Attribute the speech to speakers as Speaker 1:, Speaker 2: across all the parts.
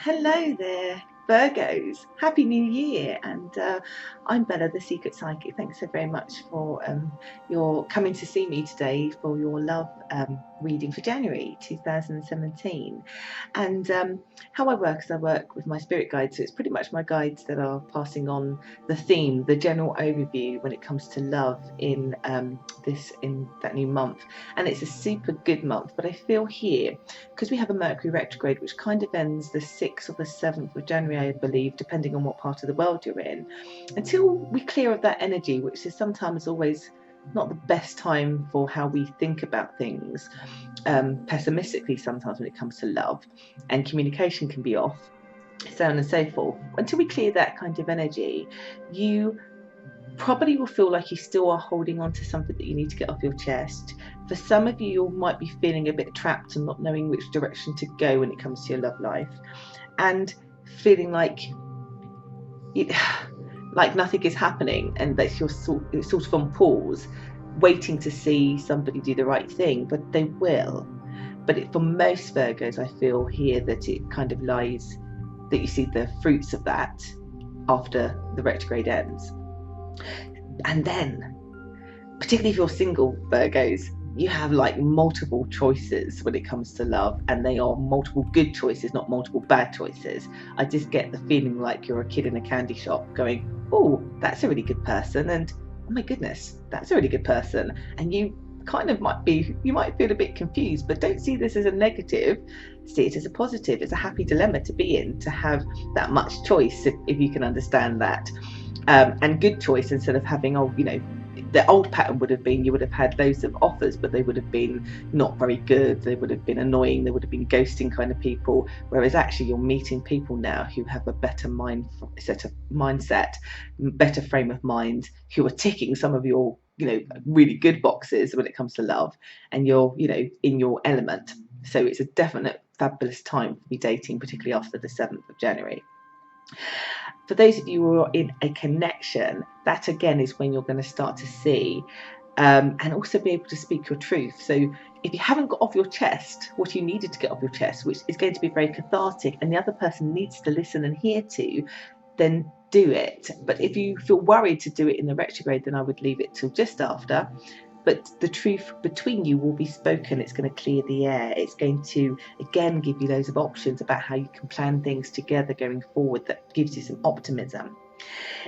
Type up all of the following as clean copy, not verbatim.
Speaker 1: Hello there, Virgos. Happy New Year. And I'm Bella, the Secret Psychic. Thanks so very much for your coming to see me today for your love reading for January 2017. And how I work is I work with my spirit guides. So it's pretty much my guides that are passing on the theme, the general overview when it comes to love in that new month. And it's a super good month. But I feel here, because we have a Mercury retrograde, which kind of ends the 6th or the 7th of January, I believe, depending on what part of the world you're in, until we clear of that energy, which is sometimes always not the best time for how we think about things, pessimistically sometimes when it comes to love, and communication can be off, so on and so forth. Until we clear that kind of energy, you probably will feel like you still are holding on to something that you need to get off your chest. For some of you, you might be feeling a bit trapped and not knowing which direction to go when it comes to your love life, and feeling like nothing is happening, and that you're sort of on pause, waiting to see somebody do the right thing, but they will. But for most Virgos, I feel here that it kind of lies, that you see the fruits of that after the retrograde ends. And then, particularly if you're single, Virgos, you have like multiple choices when it comes to love, and they are multiple good choices, not multiple bad choices. I just get the feeling like you're a kid in a candy shop going, oh, that's a really good person, and oh my goodness, that's a really good person. And you might feel a bit confused, but don't see this as a negative. See it as a positive. It's a happy dilemma to be in, to have that much choice, if you can understand that. And good choice, instead of having, the old pattern would have been you would have had loads of offers, but they would have been not very good, they would have been annoying, they would have been ghosting kind of people. Whereas actually you're meeting people now who have a better mindset, better frame of mind, who are ticking some of your really good boxes when it comes to love, and you're in your element. So it's a definite fabulous time to be dating, particularly after the 7th of January. For those of you who are in a connection, that again is when you're going to start to see and also be able to speak your truth. So if you haven't got off your chest what you needed to get off your chest, which is going to be very cathartic, and the other person needs to listen and hear to, then do it. But if you feel worried to do it in the retrograde, then I would leave it till just after. But the truth between you will be spoken. It's going to clear the air. It's going to, again, give you loads of options about how you can plan things together going forward. That gives you some optimism.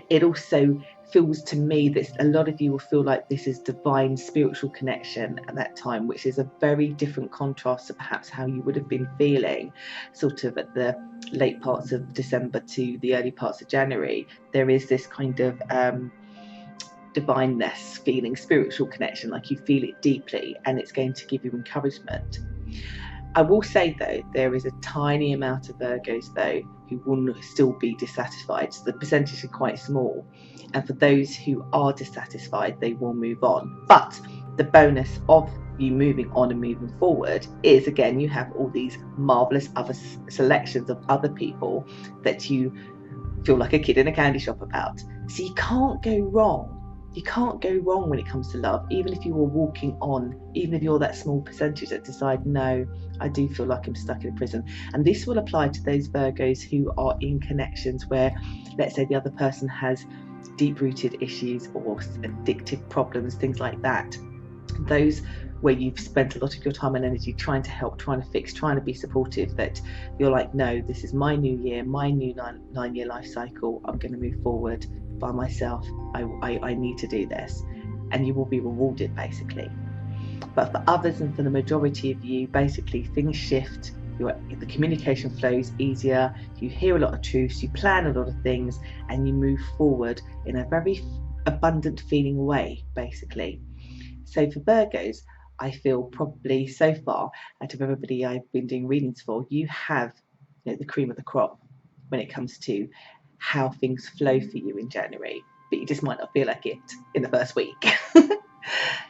Speaker 1: It also feels to me that a lot of you will feel like this is divine spiritual connection at that time, which is a very different contrast to perhaps how you would have been feeling sort of at the late parts of December to the early parts of January. There is this kind of divineness feeling, spiritual connection, like you feel it deeply, and it's going to give you encouragement. I will say though, there is a tiny amount of Virgos though who will still be dissatisfied, so the percentage is quite small, and for those who are dissatisfied, they will move on. But the bonus of you moving on and moving forward is, again, you have all these marvelous other selections of other people that you feel like a kid in a candy shop about. So you can't go wrong. You can't go wrong when it comes to love, even if you were walking on, even if you're that small percentage that decide, no, I do feel like I'm stuck in a prison. And this will apply to those Virgos who are in connections where, let's say, the other person has deep-rooted issues or addictive problems, things like that. Those where you've spent a lot of your time and energy trying to help, trying to fix, trying to be supportive, that you're like, no, this is my new year, my new 9-year life cycle. I'm going to move forward by myself. I need to do this. And you will be rewarded, basically. But for others, and for the majority of you, basically things shift. The communication flows easier, you hear a lot of truths, you plan a lot of things, and you move forward in a very abundant feeling way, basically. So for Virgos, I feel probably so far, out of everybody I've been doing readings for, you have the cream of the crop when it comes to how things flow for you in January, but you just might not feel like it in the first week.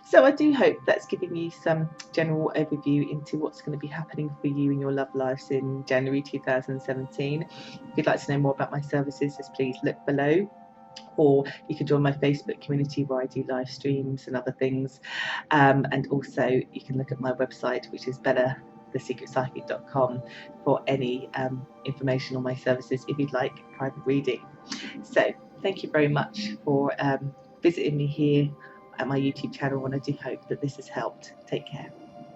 Speaker 1: So I do hope that's giving you some general overview into what's going to be happening for you in your love lives in January 2017. If you'd like to know more about my services, just please look below, or you can join my Facebook community where I do live streams and other things. And also you can look at my website, which is thesecretpsychic.com for any information on my services if you'd like private reading. So thank you very much for visiting me here at my YouTube channel, and I do hope that this has helped. Take care.